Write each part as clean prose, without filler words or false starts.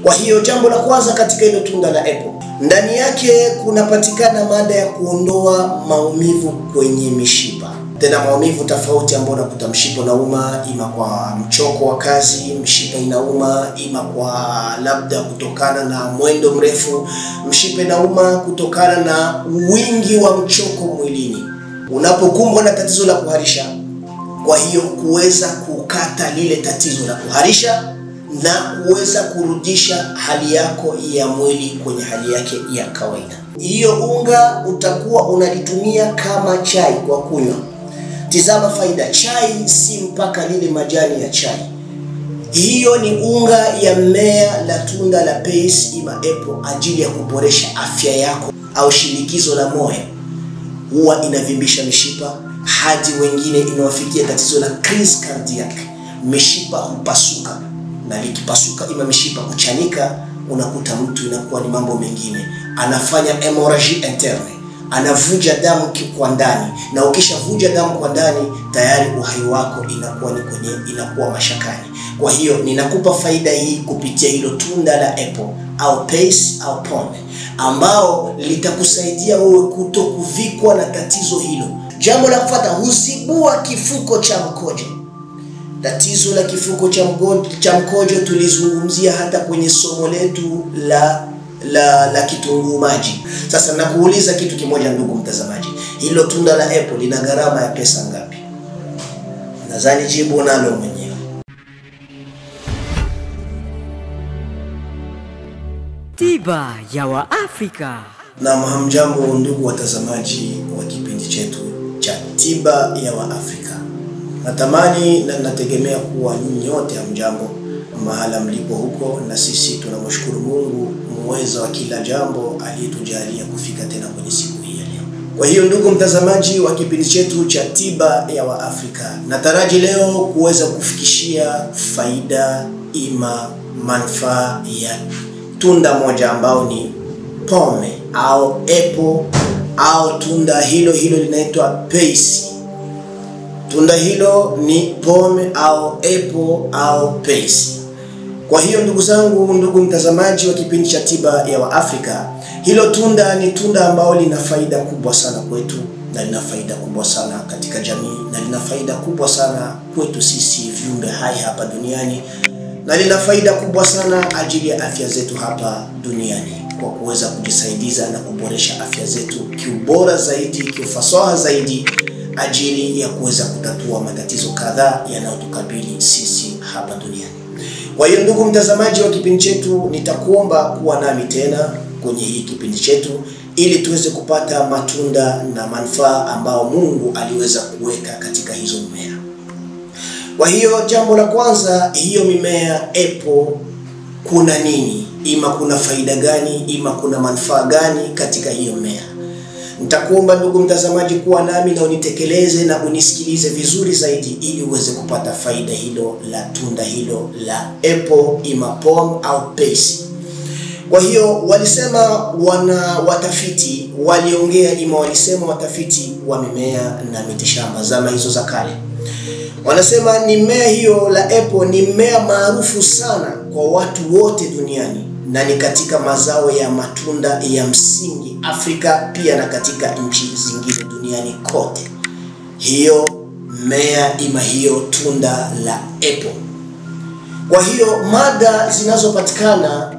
Kwa hiyo jambo la kwanza katika hilo tunda la apple, ndani yake kunapatikana mada ya kuondoa maumivu kwenye mishipa. Tena maumivu tofauti ambayo unakuta mshipa unauma, ima kwa mchoko wa kazi, mshipa inauma, ima kwa labda kutokana na mwendo mrefu, mshipa inauma kutokana na wingi wa mchoko mwilini. Unapokumbwa na tatizo la kuharisha, kwa hiyo kuweza kukata lile tatizo la kuharisha na kuweza kurudisha hali yako ya mwili kwenye hali yake ya kawaida. Hiyo unga utakuwa unalitumia kama chai kwa kunywa. Tizama faida, chai si mpaka lile majani ya chai. Hiyo ni unga ya mmea la tunda la peace ima apple ajili ya kuboresha afya yako au shinikizo la moyo. Huwa inavimbisha mishipa, hadi wengine inawafikia tatizo la crise cardiaque. Mishipa hupasuka, na likipasuka ima mishipa kuchanika, unakuta mtu inakuwa ni mambo mengine. Anafanya hemorrhagie interne, anavuja damu kwa ndani, na ukishavuja damu kwa ndani tayari uhai wako inakuwa mashakani. Kwa hiyo ninakupa faida hii kupitia hilo tunda la apple au peace au pombe, ambao litakusaidia wewe kutokuvikwa na tatizo hilo. Jambo la kufuata, huzibua kifuko cha mkojo. Tatizo la kifuko cha mkojo tulizungumzia hata kwenye somo letu la kitunguu maji. Sasa nakuuliza kitu kimoja ndugu mtazamaji, hilo tunda la apple lina gharama ya pesa ngapi? Nadhani jibu nalo mwenyewe. Tiba ya Waafrika. Na hamjambo ndugu watazamaji wa kipindi chetu cha Tiba ya Waafrika. Natamani na nategemea kuwa nyote hamjambo mahala mlipo huko, na sisi tunamshukuru Mungu muweza wa kila jambo aliyetujalia kufika tena kwenye siku hii ya leo. Kwa hiyo ndugu mtazamaji wa kipindi chetu cha Tiba ya Waafrika, nataraji leo kuweza kufikishia faida ima manufaa ya tunda moja ambao ni pome au apple, au tunda hilo linaitwa peace. Tunda hilo ni pome au apple au peace. Kwa hiyo ndugu zangu, ndugu mtazamaji wa kipindi cha Tiba ya Waafrika, hilo tunda ni tunda ambao lina faida kubwa sana kwetu, na lina faida kubwa sana katika jamii, na lina faida kubwa sana kwetu sisi viumbe hai hapa duniani, na lina faida kubwa sana ajili ya afya zetu hapa duniani, kwa kuweza kujisaidiza na kuboresha afya zetu kiubora zaidi, kiufasaha zaidi, ajili ya kuweza kutatua matatizo kadhaa yanayotukabili sisi hapa duniani. Kwa hiyo ndugu mtazamaji wa kipindi chetu, nitakuomba kuwa nami tena kwenye hii kipindi chetu ili tuweze kupata matunda na manufaa ambao Mungu aliweza kuweka katika hizo mimea. Kwa hiyo jambo la kwanza, hiyo mimea apple kuna nini? Ima kuna faida gani? Ima kuna manufaa gani katika hiyo mimea? Nitakuomba ndugu mtazamaji kuwa nami na unitekeleze na unisikilize vizuri zaidi ili uweze kupata faida hilo la tunda hilo la apple ima pome au peace. Kwa hiyo walisema watafiti walisema watafiti wa mimea na mitishamba zama hizo za kale. Wanasema ni mmea hiyo la apple ni mmea maarufu sana kwa watu wote duniani, na ni katika mazao ya matunda ya msingi Afrika pia na katika nchi zingine duniani kote. Hiyo mmea ima hiyo tunda la apple. Kwa hiyo mada zinazopatikana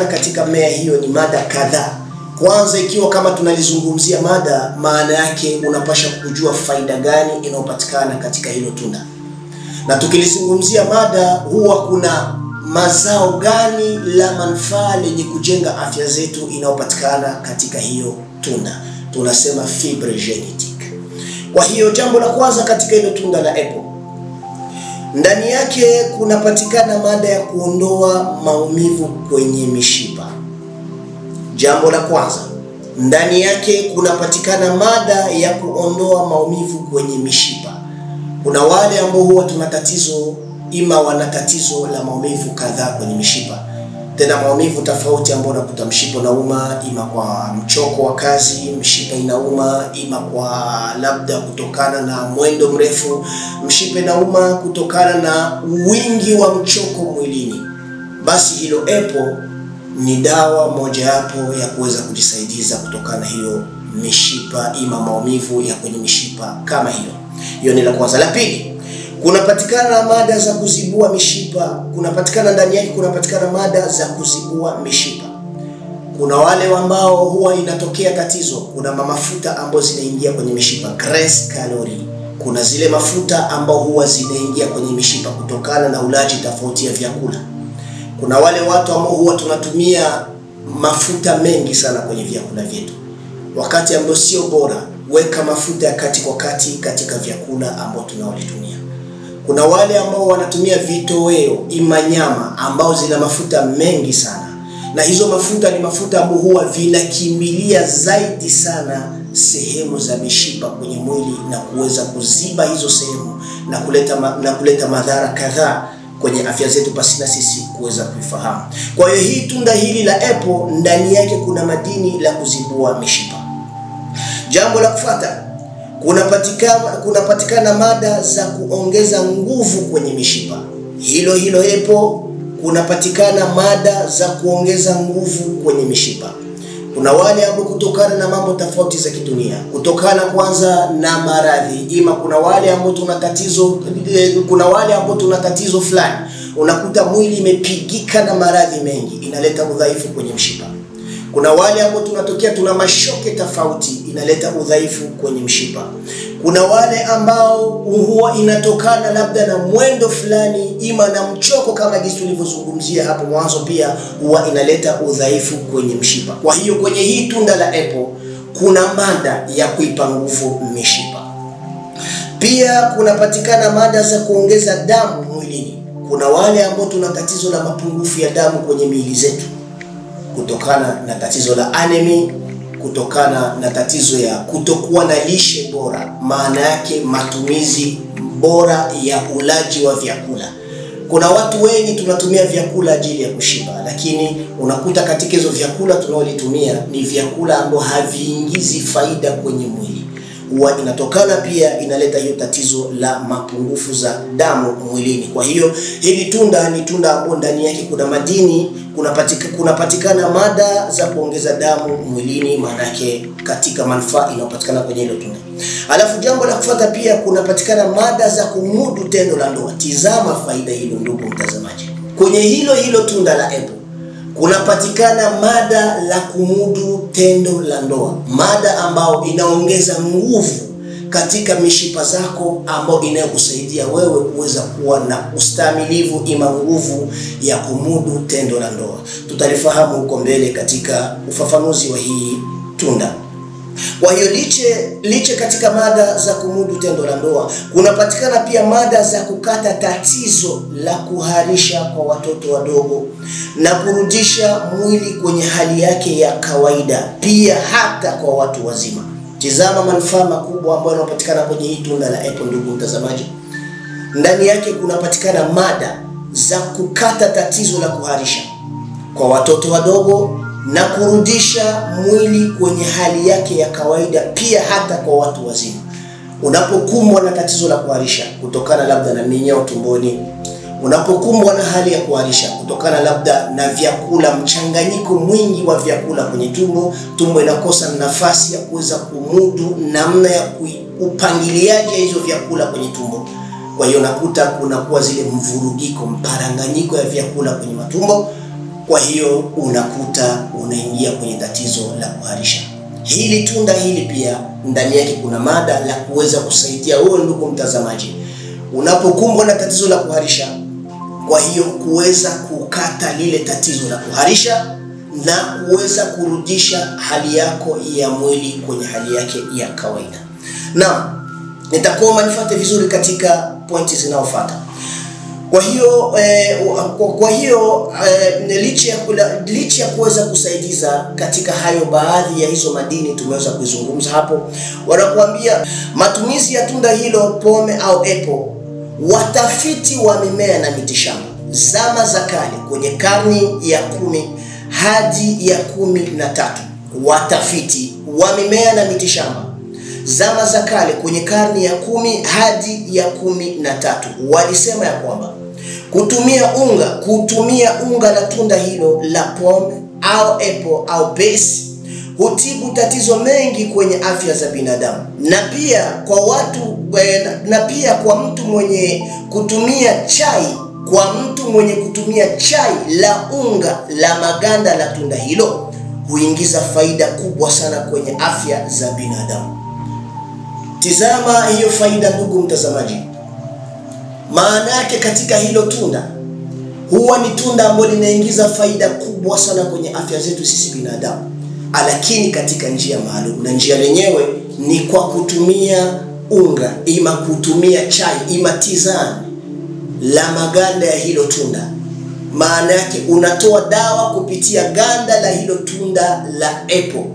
katika mmea hiyo ni mada kadhaa. Kwanza, ikiwa kama tunalizungumzia mada, maana yake unapasha kujua faida gani inayopatikana katika hilo tunda. Na tukilizungumzia mada, huwa kuna mazao gani la manufaa lenye kujenga afya zetu inayopatikana katika hiyo tunda. Tunasema fibre genetique. Kwa hiyo jambo la kwanza katika hilo tunda la apple, ndani yake kunapatikana mada ya kuondoa maumivu kwenye mishipa. Jambo la kwanza, ndani yake kunapatikana mada ya kuondoa maumivu kwenye mishipa. Kuna wale ambao huwa tuna tatizo ima wana tatizo la maumivu kadhaa kwenye mishipa. Tena maumivu tofauti ambao unakuta mshipa unauma, ima kwa mchoko wa kazi, mshipa inauma, ima kwa labda kutokana na mwendo mrefu, mshipa inauma kutokana na wingi wa mchoko mwilini. basi hilo apple ni dawa mojawapo ya kuweza kujisaidiza kutokana na hiyo mishipa ima maumivu ya kwenye mishipa kama hiyo. Hiyo ni la kwanza. La pili, kunapatikana mada za kuzibua mishipa. Kunapatikana ndani yake kunapatikana mada za kuzibua mishipa. Kuna wale ambao huwa inatokea tatizo, kuna mafuta ambayo zinaingia kwenye mishipa, grass calorie. Kuna zile mafuta ambao huwa zinaingia kwenye mishipa kutokana na ulaji tofauti ya vyakula. Kuna wale watu ambao huwa tunatumia mafuta mengi sana kwenye vyakula vyetu, wakati ambao sio bora. Weka mafuta ya kati kwa kati katika vyakula ambao tunaolitumia. Kuna wale ambao wanatumia vitoweo ima nyama ambao zina mafuta mengi sana, na hizo mafuta ni mafuta ambao huwa vinakimbilia zaidi sana sehemu za mishipa kwenye mwili na kuweza kuziba hizo sehemu na kuleta madhara kadhaa kwenye afya zetu pasina sisi kuweza kuifahamu. Kwa hiyo hii tunda hili la apple ndani yake kuna madini la kuzibua mishipa. Jambo la kufuata, kunapatikana mada za kuongeza nguvu kwenye mishipa. Hilo apple kunapatikana mada za kuongeza nguvu kwenye mishipa. Kuna wale ambao kutokana na mambo tofauti za kidunia, kutokana kwanza na maradhi, ima kuna wale ambao tuna tatizo fulani, unakuta mwili imepigika na maradhi mengi, inaleta udhaifu kwenye mshipa. Kuna wale ambao tuna mashoke tofauti, inaleta udhaifu kwenye mshipa. Kuna wale ambao huwa inatokana labda na mwendo fulani ima na mchoko kama jinsi tulivyozungumzia hapo mwanzo, pia huwa inaleta udhaifu kwenye mshipa. Kwa hiyo kwenye hii tunda la apple kuna mada ya kuipa nguvu mishipa. Pia kunapatikana mada za kuongeza damu mwilini. Kuna wale ambao tuna tatizo la mapungufu ya damu kwenye miili zetu, kutokana na tatizo la anemia, kutokana na tatizo ya kutokuwa na lishe bora, maana yake matumizi bora ya ulaji wa vyakula. Kuna watu wengi tunatumia vyakula ajili ya kushiba, lakini unakuta katika hizo vyakula tunaolitumia ni vyakula ambao haviingizi faida kwenye mwili. Huwa inatokana pia inaleta hiyo tatizo la mapungufu za damu mwilini. Kwa hiyo hili tunda ni tunda ambalo ndani yake kuna madini, kunapatikana mada za kuongeza damu mwilini, maana yake katika manufaa inayopatikana kwenye hilo tunda. Alafu jambo la kufuata, pia kunapatikana mada za kumudu tendo la ndoa. Tizama faida hilo ndugu mtazamaji. Kwenye hilo tunda la apple kunapatikana mada la kumudu tendo la ndoa, mada ambao inaongeza nguvu katika mishipa zako, ambao inayokusaidia wewe kuweza kuwa na ustamilivu ima nguvu ya kumudu tendo la ndoa. Tutalifahamu huko mbele katika ufafanuzi wa hii tunda. Kwa hiyo liche katika mada za kumudu tendo la ndoa, kunapatikana pia mada za kukata tatizo la kuharisha kwa watoto wadogo na kurudisha mwili kwenye hali yake ya kawaida, pia hata kwa watu wazima. Tizama manufaa makubwa ambayo yanapatikana kwenye hii tunda la apple ndugu mtazamaji. Ndani yake kunapatikana mada za kukata tatizo la kuharisha kwa watoto wadogo na kurudisha mwili kwenye hali yake ya kawaida, pia hata kwa watu wazima. Unapokumbwa na tatizo la kuharisha kutokana labda na minyoo tumboni, unapokumbwa na hali ya kuharisha kutokana labda na vyakula, mchanganyiko mwingi wa vyakula kwenye tumbo inakosa nafasi ya kuweza kumudu namna ya upangiliaji hizo vyakula kwenye tumbo. Kwa hiyo nakuta kunakuwa zile mvurugiko, mparanganyiko ya vyakula kwenye matumbo. Kwa hiyo unakuta unaingia kwenye tatizo la kuharisha. Hili tunda hili pia ndani yake kuna mada la kuweza kusaidia wewe ndugu mtazamaji unapokumbwa na tatizo la kuharisha, kwa hiyo kuweza kukata lile tatizo la kuharisha na kuweza kurudisha hali yako ya mwili kwenye hali yake ya kawaida. Na nitakuomba nifuate vizuri katika pointi zinazofuata. Kwa hiyo licha ya kuweza kusaidiza katika hayo baadhi ya hizo madini tumeweza kuzungumza hapo, wanakuambia matumizi ya tunda hilo pome au apple. Watafiti wa mimea na mitishamba zama za kale kwenye karni ya 10 hadi ya 13, watafiti wa mimea na mitishamba zama za kale kwenye karni ya 10 hadi ya 13 walisema ya kwamba Kutumia unga la tunda hilo la pome au apple au pesi hutibu tatizo mengi kwenye afya za binadamu. Na pia kwa mtu mwenye kutumia chai la unga la maganda la tunda hilo huingiza faida kubwa sana kwenye afya za binadamu. Tizama hiyo faida ndugu mtazamaji. Maana yake katika hilo tunda huwa ni tunda ambalo linaingiza faida kubwa sana kwenye afya zetu sisi binadamu, lakini katika njia maalum, na njia lenyewe ni kwa kutumia unga, ima kutumia chai, ima tizani la maganda ya hilo tunda. Maana yake unatoa dawa kupitia ganda la hilo tunda la apple,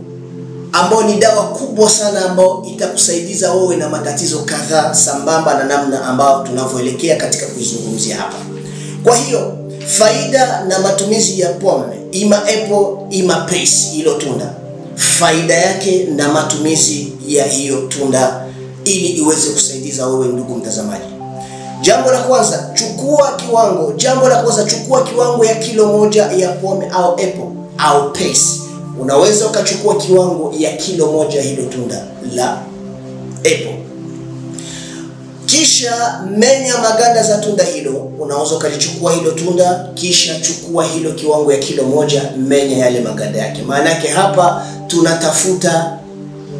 ambao ni dawa kubwa sana ambao itakusaidiza wewe na matatizo kadhaa, sambamba na namna ambao tunavyoelekea katika kuizungumzia hapa. Kwa hiyo faida na matumizi ya pome, ima apple, ima pesi, hilo tunda, faida yake na matumizi ya hiyo tunda ili iweze kusaidiza wewe ndugu mtazamaji. Jambo la kwanza, chukua kiwango ya kilo moja ya pome au apple au pesi. Unaweza ukachukua kiwango ya kilo moja hilo tunda la apple. Kisha menya maganda za tunda hilo. Unaweza ukalichukua hilo tunda, kisha chukua hilo kiwango ya kilo moja, menya yale maganda yake. Maana yake hapa tunatafuta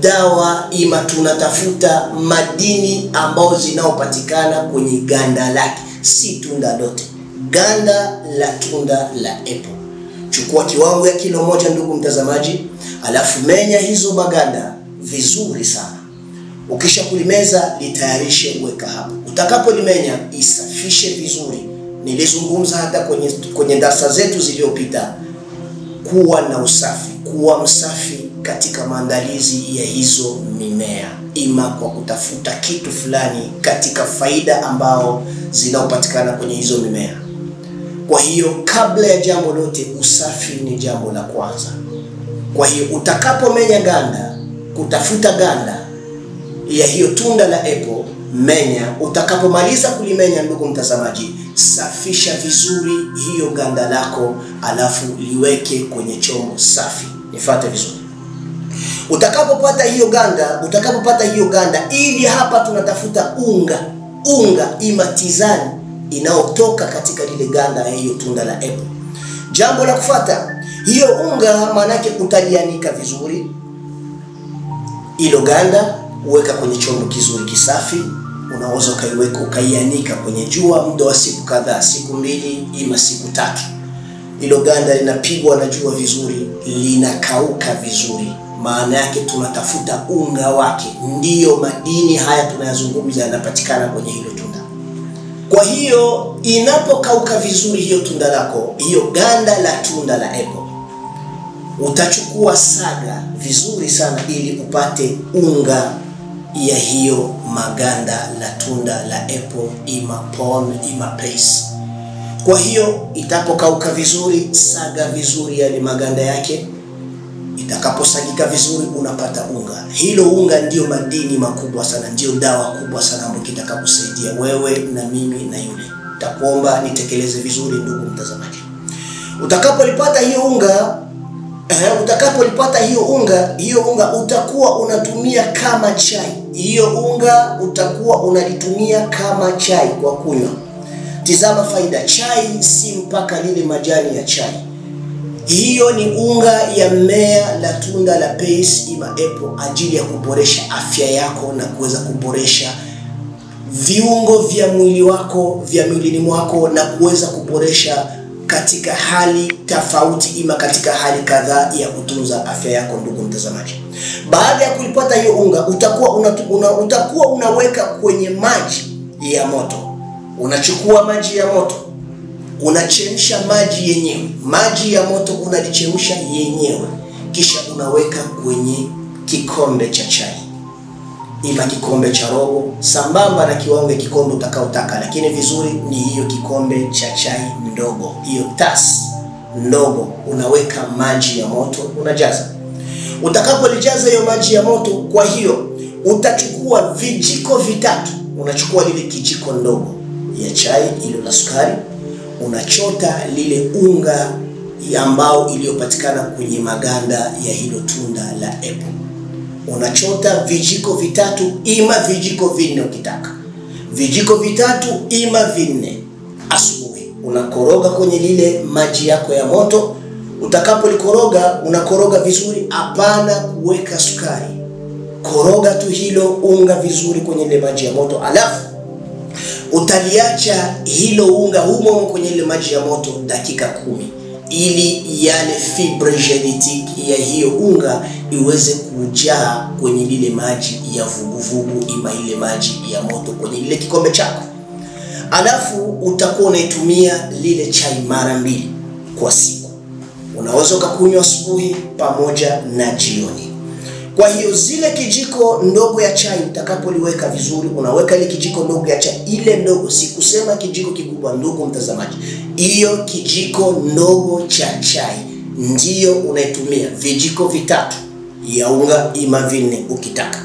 dawa, ima tunatafuta madini ambao zinaopatikana kwenye ganda lake, si tunda lote, ganda la tunda la apple. Chukua kiwango ya kilo moja ndugu mtazamaji, alafu menya hizo maganda vizuri sana. Ukisha kulimeza, litayarishe, weka hapo. Utakapolimenya, isafishe vizuri. Nilizungumza hata kwenye darasa zetu zilizopita kuwa na usafi, kuwa msafi katika maandalizi ya hizo mimea, ima kwa kutafuta kitu fulani katika faida ambao zinaopatikana kwenye hizo mimea. Kwa hiyo kabla ya jambo lote, usafi ni jambo la kwanza. Kwa hiyo utakapomenya ganda, kutafuta ganda ya hiyo tunda la apple, menya. Utakapomaliza kulimenya ndugu mtazamaji, safisha vizuri hiyo ganda lako, alafu liweke kwenye chombo safi. Nifuate vizuri. Utakapopata hiyo ganda, ili hapa tunatafuta unga ima tizani inayotoka katika lile ganda ya hiyo tunda la apple. Jambo la kufuata, hiyo unga manake utalianika vizuri. Hilo ganda uweka kwenye chombo kizuri kisafi. Unaweza ukaianika kwenye jua muda wa siku kadhaa, siku 2 ima siku 3. Hilo ganda linapigwa na jua vizuri, linakauka vizuri. Maana yake tunatafuta unga wake, ndiyo madini haya tunayazungumza yanapatikana kwenye hilo tunda. Kwa hiyo inapokauka vizuri hiyo tunda lako, hiyo ganda la tunda la apple, utachukua saga vizuri sana ili upate unga ya hiyo maganda la tunda la apple, ima pome, ima pesi. Kwa hiyo itapokauka vizuri, saga vizuri yale maganda yake. Itakaposagika vizuri, unapata unga. Hilo unga ndio madini makubwa sana, ndio dawa kubwa sana ambayo kitakakusaidia wewe na mimi na yule. Takuomba nitekeleze vizuri ndugu mtazamaji. Utakapolipata hiyo unga utakuwa unatumia kama chai. Hiyo unga utakuwa unalitumia kama chai kwa kunywa. Tizama faida, chai si mpaka lile majani ya chai. Hiyo ni unga ya mmea la tunda la pesi ima apple, ajili ya kuboresha afya yako na kuweza kuboresha viungo vya mwili wako, vya mwilini mwako, na kuweza kuboresha katika hali tofauti, ima katika hali kadhaa ya kutunza afya yako ndugu mtazamaji. Baada ya kulipata hiyo unga, utakuwa unaweka kwenye maji ya moto. Unachukua maji ya moto, unachemsha maji yenyewe. Maji ya moto unalichemsha yenyewe, kisha unaweka kwenye kikombe cha chai, ima kikombe cha robo, sambamba na kiwango ya kikombe utakaotaka, lakini vizuri ni hiyo kikombe cha chai ndogo, hiyo tasi ndogo. Unaweka maji ya moto, unajaza. Utakapolijaza hiyo maji ya moto, kwa hiyo utachukua vijiko vitatu. Unachukua lile kijiko ndogo ya chai ilo la sukari, unachota lile unga ambao iliyopatikana kwenye maganda ya hilo tunda la apple. Unachota vijiko vitatu ima vijiko vinne ukitaka. Vijiko vitatu ima vinne asubuhi. Unakoroga kwenye lile maji yako ya moto. Utakapolikoroga, unakoroga vizuri, hapana kuweka sukari. Koroga tu hilo unga vizuri kwenye ile maji ya moto, alafu utaliacha hilo unga humo kwenye ile maji ya moto dakika 10 ili yale fibre genetique ya hiyo unga iweze kujaa kwenye lile maji ya vuguvugu ima ile maji ya moto kwenye lile kikombe chako. Alafu utakuwa unaitumia lile chai mara 2 kwa siku. Unaweza kukunywa asubuhi pamoja na jioni. Kwa hiyo zile kijiko ndogo ya chai utakapoliweka vizuri, unaweka ile kijiko ndogo ya chai, ile ndogo, sikusema kijiko kikubwa ndugu mtazamaji. Hiyo kijiko ndogo cha chai ndiyo unaitumia vijiko vitatu ya unga ima vinne ukitaka.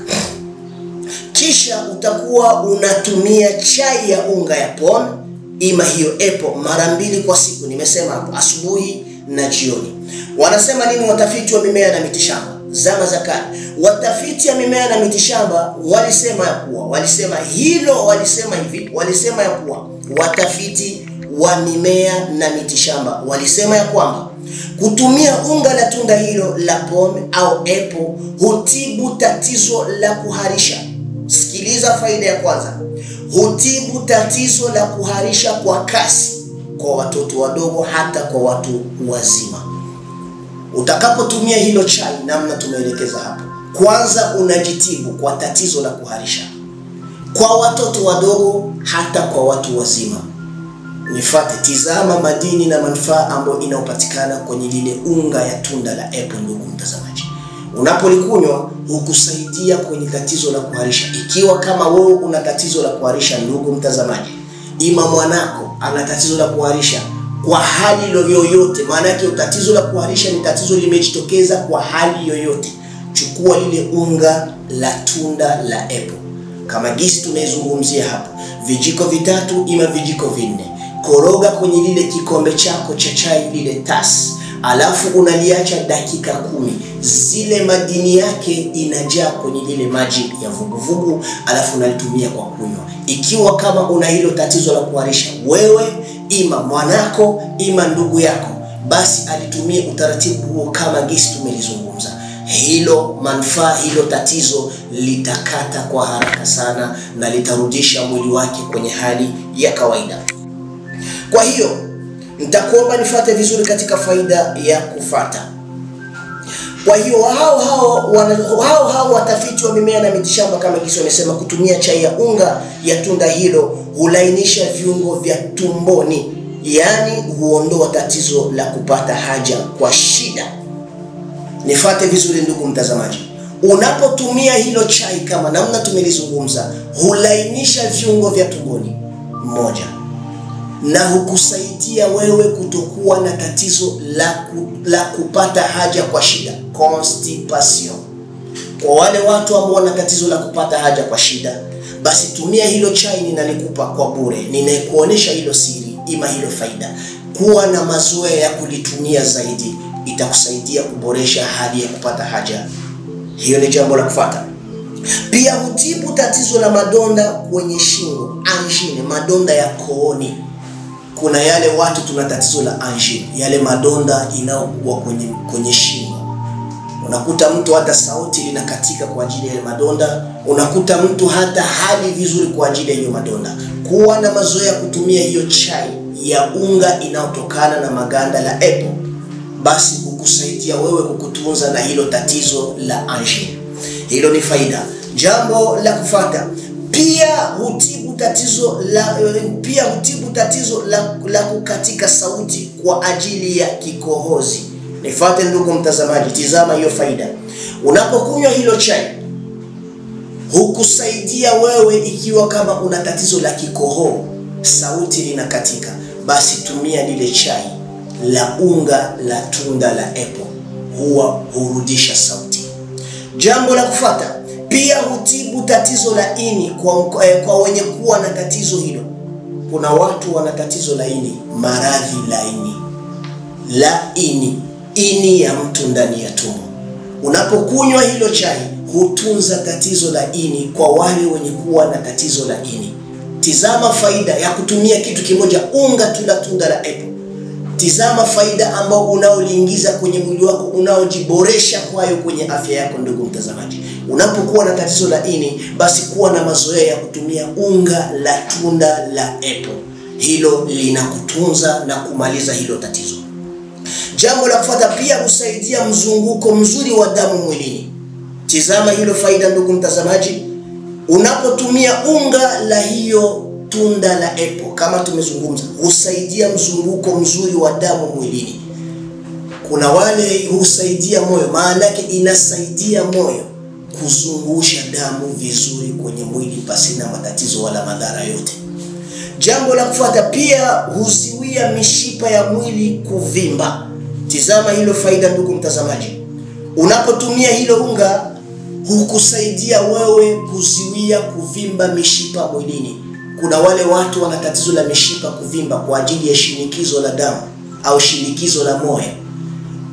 Kisha utakuwa unatumia chai ya unga ya pon ima hiyo apple mara 2 kwa siku. Nimesema hapo asubuhi na jioni. Wanasema nini watafiti wa mimea na mitishamba? Zama za kale, watafiti ya mimea na mitishamba walisema ya kuwa watafiti wa mimea na mitishamba walisema ya kwamba kutumia unga la tunda hilo la pome au apple hutibu tatizo la kuharisha. Sikiliza faida ya kwanza. Hutibu tatizo la kuharisha kwa kasi kwa watoto wadogo hata kwa watu wazima. Utakapotumia hilo chai namna tumeelekeza hapo, kwanza unajitibu kwa tatizo la kuharisha kwa watoto wadogo hata kwa watu wazima. Nifuate, tizama madini na manufaa ambayo inayopatikana kwenye lile unga ya tunda la apple ndugu mtazamaji. Unapolikunywa hukusaidia kwenye tatizo la kuharisha. Ikiwa kama wewe una tatizo la kuharisha ndugu mtazamaji, ima mwanako ana tatizo la kuharisha kwa hali yoyote, maana yake tatizo la kuharisha ni tatizo limejitokeza kwa hali yoyote, chukua lile unga la tunda la apple kama gisi tunaizungumzia hapa, vijiko vitatu ima vijiko vinne. Koroga kwenye lile kikombe chako cha chai, lile tasi, alafu unaliacha dakika 10. Zile madini yake inajaa kwenye lile maji ya vuguvugu, alafu unalitumia kwa kunywa. Ikiwa kama una hilo tatizo la kuharisha wewe ima mwanako ima ndugu yako, basi alitumie utaratibu huo kama gisi tumelizungumza. Hilo manufaa, hilo tatizo litakata kwa haraka sana na litarudisha mwili wake kwenye hali ya kawaida. Kwa hiyo nitakuomba nifuate vizuri katika faida ya kufata. Kwa hiyo hao watafiti wa mimea na mitishamba kama gisi wamesema kutumia chai ya unga ya tunda hilo hulainisha viungo vya tumboni, yani huondoa tatizo la kupata haja kwa shida. Nifuate vizuri ndugu mtazamaji. Unapotumia hilo chai kama namna tumelizungumza, hulainisha viungo vya tumboni moja, na hukusaidia wewe kutokuwa na tatizo la kupata haja kwa shida, constipation. Kwa wale watu ambao wana tatizo la kupata haja kwa shida, basi tumia hilo chai, ninalikupa kwa bure. Ninakuonesha hilo siri ima hilo faida. Kuwa na mazoea ya kulitumia zaidi, itakusaidia kuboresha hali ya kupata haja. Hiyo ni jambo la kufuata. Pia hutibu tatizo la madonda kwenye shingo, angine, madonda ya kooni. Kuna yale watu tuna tatizo la angine, yale madonda inayokuwa kwenye shingo. Unakuta mtu hata sauti linakatika kwa ajili ya madonda, unakuta mtu hata hali vizuri kwa ajili ya hiyo madonda. Kuwa na mazoea kutumia hiyo chai ya unga inayotokana na maganda la apple, basi kukusaidia wewe kukutunza na hilo tatizo la angine. Hilo ni faida. Jambo la kufuata, pia hutibu tatizo la kukatika sauti kwa ajili ya kikohozi. Nifuate ndugu mtazamaji, tizama hiyo faida. Unapokunywa hilo chai hukusaidia wewe, ikiwa kama una tatizo la kikohozi, sauti linakatika, basi tumia lile chai la unga la tunda la apple, huwa hurudisha sauti. Jambo la kufuata, pia hutibu tatizo la ini kwa wenye kuwa na tatizo hilo. kuna watu wana tatizo la ini, maradhi la ini ya mtu ndani ya tumbo. Unapokunywa hilo chai hutunza tatizo la ini kwa wale wenye kuwa na tatizo la ini. Tizama faida ya kutumia kitu kimoja, unga tu la tunda la apple. Tizama faida ambao unaoliingiza kwenye mwili wako, unaojiboresha kwayo kwenye afya yako. Ndugu mtazamaji, unapokuwa na tatizo la ini, basi kuwa na mazoea ya kutumia unga la tunda la apple. Hilo linakutunza na kumaliza hilo tatizo. Jambo la kufuata, pia husaidia mzunguko mzuri wa damu mwilini. Tizama hilo faida ndugu mtazamaji. Unapotumia unga la hiyo tunda la apple, kama tumezungumza, husaidia mzunguko mzuri wa damu mwilini. Kuna wale husaidia moyo, maana yake inasaidia moyo kuzungusha damu vizuri kwenye mwili pasina matatizo wala madhara yote. Jambo la kufuata, pia huzuia mishipa ya mwili kuvimba. Tizama hilo faida ndugu mtazamaji. Unapotumia hilo unga hukusaidia wewe kuzuia kuvimba mishipa mwilini. Kuna wale watu wana tatizo la mishipa kuvimba kwa ajili ya shinikizo la damu au shinikizo la moyo,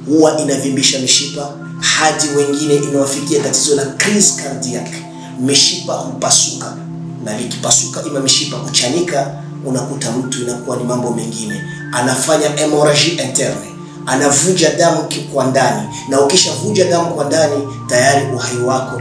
huwa inavimbisha mishipa hadi wengine inawafikia tatizo la crise cardiaque. Mishipa hupasuka, na likipasuka ima mishipa kuchanika, unakuta mtu inakuwa ni mambo mengine, anafanya hemorrhagie interne, anavuja damu kwa ndani, na ukishavuja damu kwa ndani tayari uhai wako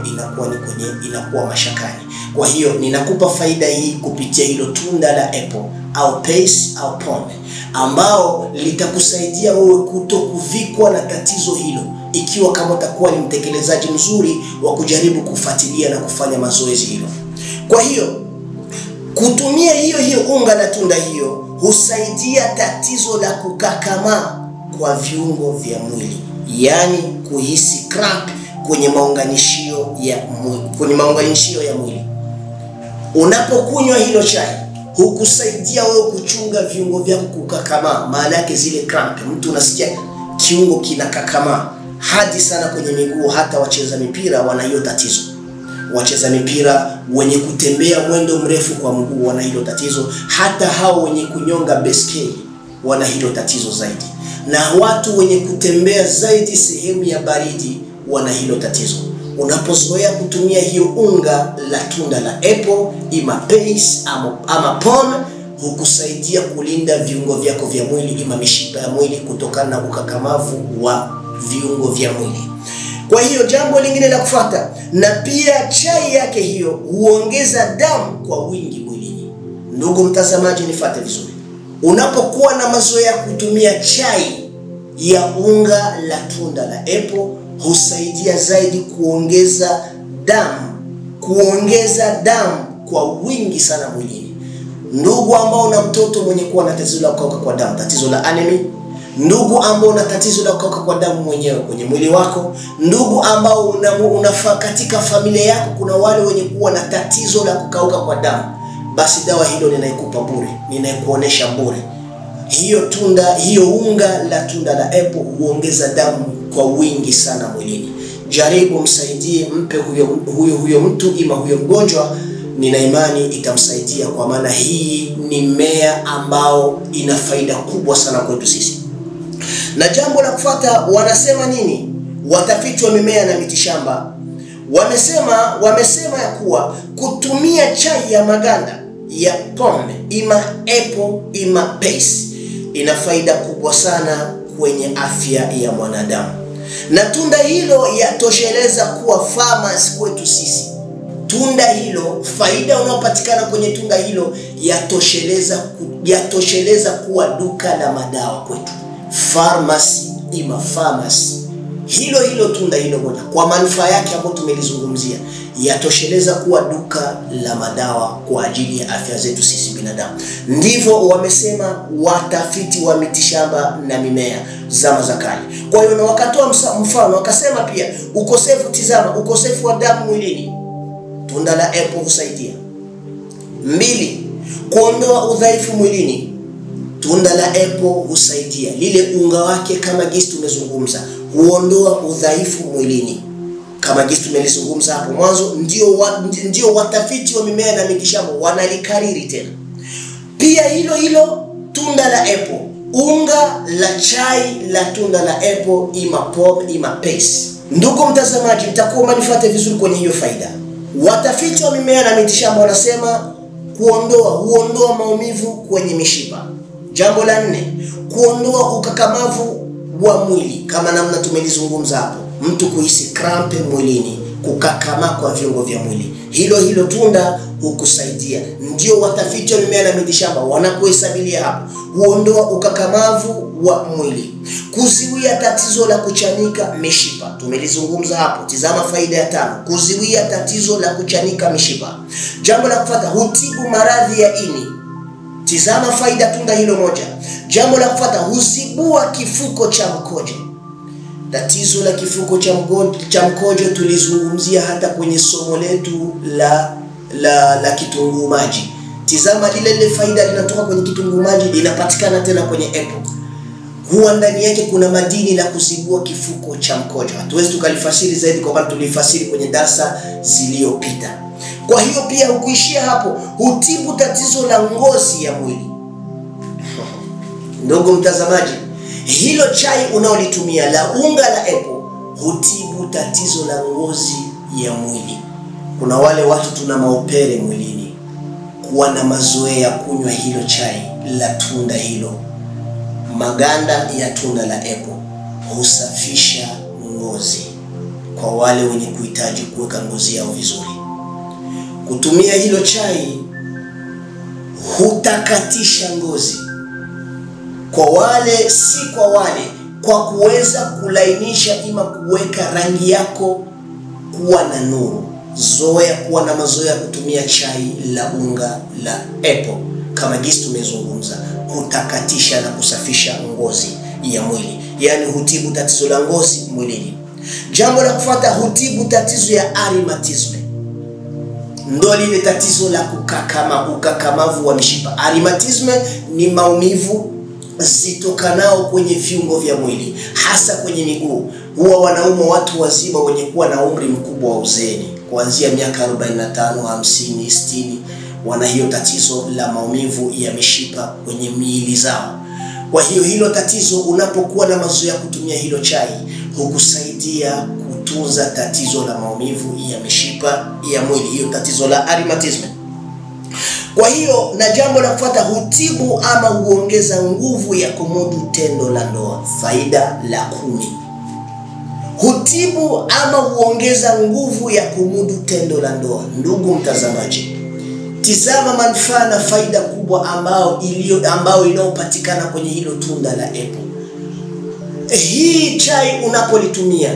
inakuwa mashakani. Kwa hiyo ninakupa faida hii kupitia hilo tunda la apple au pace au pome, ambao litakusaidia wewe kutokuvikwa na tatizo hilo, ikiwa kama utakuwa ni mtekelezaji mzuri wa kujaribu kufuatilia na kufanya mazoezi hilo. Kwa hiyo kutumia hiyo unga la tunda hiyo husaidia tatizo la kukakamaa kwa viungo vya mwili, yani kuhisi cramp kwenye maunganishio ya mwili. Unapokunywa hilo chai hukusaidia wewe kuchunga viungo vyako kukakamaa, maana yake zile cramp, mtu unasikia kiungo kinakakamaa hadi sana kwenye miguu. Hata wacheza mipira wana hiyo tatizo. Wacheza mipira wenye kutembea mwendo mrefu kwa mguu wana hilo tatizo. Hata hao wenye kunyonga baiskeli wana hilo tatizo zaidi. Na watu wenye kutembea zaidi sehemu ya baridi wana hilo tatizo. Unapozoea kutumia hiyo unga la tunda la apple, ima pace ama pome, hukusaidia kulinda viungo vyako vya mwili, ima mishipa ya mwili, kutokana na ukakamavu wa viungo vya mwili. Kwa hiyo jambo lingine la kufuata, na pia chai yake hiyo huongeza damu kwa wingi mwilini. Ndugu mtazamaji, nifuate vizuri. Unapokuwa na mazoea kutumia chai ya unga la tunda la apple, husaidia zaidi kuongeza damu kwa wingi sana mwilini. Ndugu ambao una mtoto mwenye kuwa na tatizo la kukauka kwa damu, tatizo la anemia, ndugu ambao una tatizo la kukauka kwa damu mwenyewe kwenye mwili wako, ndugu ambao unafaa katika familia yako kuna wale wenye kuwa na tatizo la kukauka kwa damu, basi dawa hilo ninaikupa bure, ninaikuonesha bure. Hiyo unga la tunda la apple huongeza damu kwa wingi sana mwilini. Jaribu msaidie, mpe huyo mtu ima huyo mgonjwa, nina imani itamsaidia, kwa maana hii ni mmea ambao ina faida kubwa sana kwetu sisi. Na jambo la kufuata, wanasema nini watafiti wa mimea na mitishamba? Wamesema ya kuwa kutumia chai ya maganda ya pome, ima apple, ima pace, ina faida kubwa sana kwenye afya ya mwanadamu. Na tunda hilo yatosheleza kuwa pharmacy kwetu sisi. Tunda hilo, faida unayopatikana kwenye tunda hilo yatosheleza kuwa duka la madawa kwetu. Pharmacy, ima pharmacy. Hilo tunda hilo moja, kwa manufaa yake ambayo tumelizungumzia, yatosheleza kuwa duka la madawa kwa ajili ya afya zetu sisi binadamu. Ndivyo wamesema watafiti wa mitishamba na mimea zama za kale. Kwa hiyo na wakatoa mfano, wakasema pia ukosefu wa damu mwilini, tunda la apple husaidia. 2, kuondoa udhaifu mwilini, tunda la apple husaidia. Lile unga wake kama gisi tumezungumza, huondoa udhaifu mwilini kama gisi tumelizungumza hapo mwanzo. Ndio watafiti wa mimea na mitishamba wanalikariri tena. Pia hilo tunda la apple, unga la chai la tunda la apple, ima pom ima paste. Ndugu mtazamaji, mtakuwa manifuate vizuri kwenye hiyo faida. Watafiti wa mimea na mitishamba wanasema huondoa maumivu kwenye mishipa. Jambo la 4, kuondoa ukakamavu wa mwili, kama namna tumelizungumza hapo. Mtu kuhisi cramp mwilini, kukakama kwa viungo vya mwili, hilo tunda hukusaidia. Ndio watafiti wa mimea na mitishamba wanakuhesabilia hapo. Huondoa ukakamavu wa mwili, kuziwia tatizo la kuchanika mishipa, tumelizungumza hapo. Tizama faida ya 5, kuziwia tatizo la kuchanika mishipa. Jambo la kufuata, hutibu maradhi ya ini. Tizama faida tunda hilo moja. Jambo la kufuata, huzibua kifuko cha mkojo. Tatizo la kifuko cha mkojo tulizungumzia hata kwenye somo letu la kitunguu maji. Tizama lile faida linatoka kwenye kitunguu maji, linapatikana tena kwenye apple. Huwa ndani yake kuna madini la kuzibua kifuko cha mkojo. Hatuwezi tukalifasiri zaidi kwa sababu tulifasiri kwenye darasa zilizopita. Kwa hiyo pia hukuishia hapo, hutibu tatizo la ngozi ya mwili. Ndugu mtazamaji, hilo chai unaolitumia la unga la apple hutibu tatizo la ngozi ya mwili. Kuna wale watu tuna maupele mwilini, kuwa na mazoea ya kunywa hilo chai la tunda hilo. Maganda ya tunda la apple husafisha ngozi kwa wale wenye kuhitaji kuweka ngozi yao vizuri. Kutumia hilo chai hutakatisha ngozi kwa kuweza kulainisha ima kuweka rangi yako kuwa na nuru. Kuwa na mazoea kutumia chai la unga la apple kama jinsi tumezungumza, hutakatisha na kusafisha ngozi ya mwili, yani hutibu tatizo la ngozi mwilini. Jambo la kufuata, hutibu tatizo ya rheumatism. Ndio lile tatizo la ukakamavu wa mishipa. Rheumatism ni maumivu zitokanao kwenye viungo vya mwili, hasa kwenye miguu. Huwa wanaume watu wazima wenye kuwa na umri mkubwa wa uzeeni, kuanzia miaka 45, 50, 60, wana hiyo tatizo la maumivu ya mishipa kwenye miili zao. Kwa hiyo hilo tatizo, unapokuwa na mazoea kutumia hilo chai, hukusaidia kutunza tatizo la maumivu ya mishipa ya mwili, hiyo tatizo la rheumatism. Kwa hiyo na jambo la kufuata, hutibu ama huongeza nguvu ya kumudu tendo la ndoa. Faida la 10, hutibu ama huongeza nguvu ya kumudu tendo la ndoa. Ndugu mtazamaji, tizama manufaa na faida kubwa ambao inayopatikana kwenye hilo tunda la apple. Hii chai unapolitumia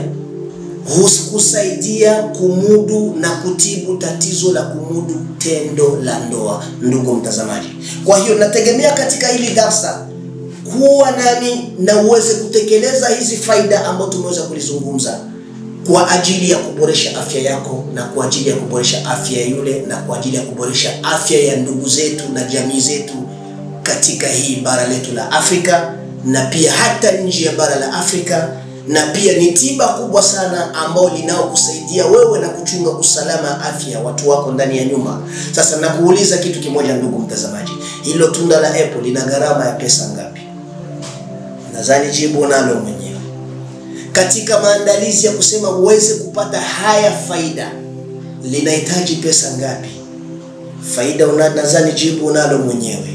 husaidia kumudu na kutibu tatizo la kumudu tendo la ndoa, ndugu mtazamaji. Kwa hiyo nategemea katika hili darasa kuwa nami na uweze kutekeleza hizi faida ambazo tumeweza kulizungumza kwa ajili ya kuboresha afya yako, na kwa ajili ya kuboresha afya ya yule, na kwa ajili ya kuboresha afya ya ndugu zetu na jamii zetu katika hii bara letu la Afrika, na pia hata nje ya bara la Afrika. Na pia ni tiba kubwa sana ambao linao kusaidia wewe na kuchunga usalama afya watu wako ndani ya nyumba. Sasa nakuuliza kitu kimoja ndugu mtazamaji, hilo tunda la apple lina gharama ya pesa ngapi? Nadhani jibu unalo mwenyewe. Katika maandalizi ya kusema uweze kupata haya faida, linahitaji pesa ngapi? Faida nadhani jibu unalo mwenyewe.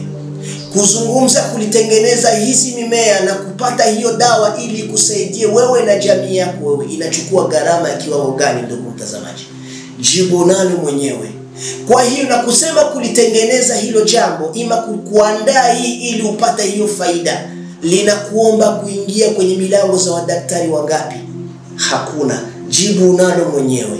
Kuzungumza kulitengeneza hizi mimea na kupata hiyo dawa ili kusaidie wewe na jamii yako wewe, inachukua gharama ya kiwango gani ndugu mtazamaji? Jibu nalo mwenyewe. Kwa hiyo na kusema kulitengeneza hilo jambo, ima kuandaa hii ili upate hiyo faida, linakuomba kuingia kwenye milango za wadaktari wangapi? Hakuna. Jibu nalo mwenyewe.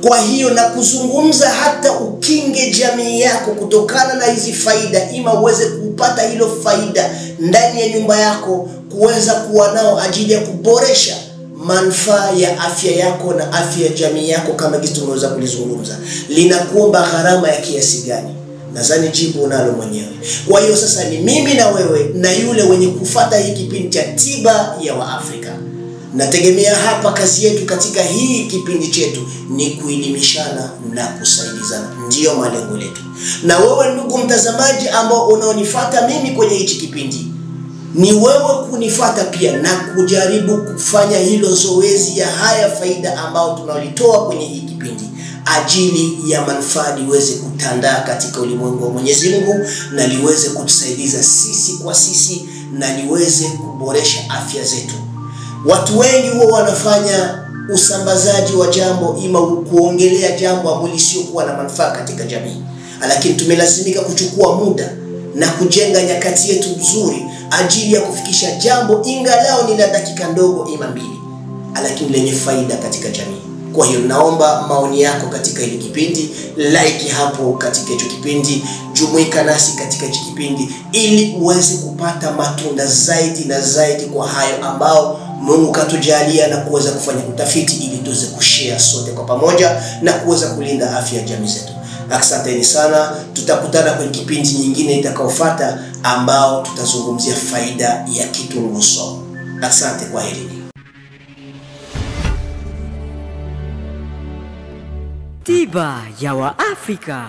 Kwa hiyo na kuzungumza hata ukinge jamii yako kutokana na hizi faida, ima uweze kupata hilo faida ndani ya nyumba yako, kuweza kuwa nao ajili ya kuboresha manufaa ya afya yako na afya ya jamii yako kama kitu tunaweza kulizungumza. Linakuomba gharama ya kiasi gani? Nadhani jibu unalo mwenyewe. Kwa hiyo sasa ni mimi na wewe na yule wenye kufuata hii kipindi cha tiba ya Waafrika. Nategemea hapa kazi yetu katika hii kipindi chetu ni kuelimishana na kusaidizana, ndio malengo letu. Na wewe ndugu mtazamaji ambao unaonifuata mimi kwenye hichi kipindi, ni wewe kunifuata pia na kujaribu kufanya hilo zoezi ya haya faida ambao tunalitoa kwenye hii kipindi, ajili ya manufaa liweze kutandaa katika ulimwengu wa Mwenyezi Mungu, na liweze kutusaidiza sisi kwa sisi, na liweze kuboresha afya zetu. Watu wengi huwa wanafanya usambazaji wa jambo, ima kuongelea jambo ambalo lisiokuwa na manufaa katika jamii, lakini tumelazimika kuchukua muda na kujenga nyakati yetu nzuri ajili ya kufikisha jambo ingalao ni la dakika ndogo ima mbili, lakini lenye faida katika jamii. Kwa hiyo naomba maoni yako katika hili kipindi, like hapo katika hicho kipindi, jumuika nasi katika hicho kipindi ili uweze kupata matunda zaidi na zaidi kwa hayo ambao Mungu katujalia, na kuweza kufanya utafiti ili tuweze kushare sote kwa pamoja na kuweza kulinda afya ya jamii zetu. Asanteni sana. Tutakutana kwenye kipindi nyingine itakayofuata ambao tutazungumzia faida ya kitunguu saumu. Asante, kwa heri. Tiba ya Waafrika.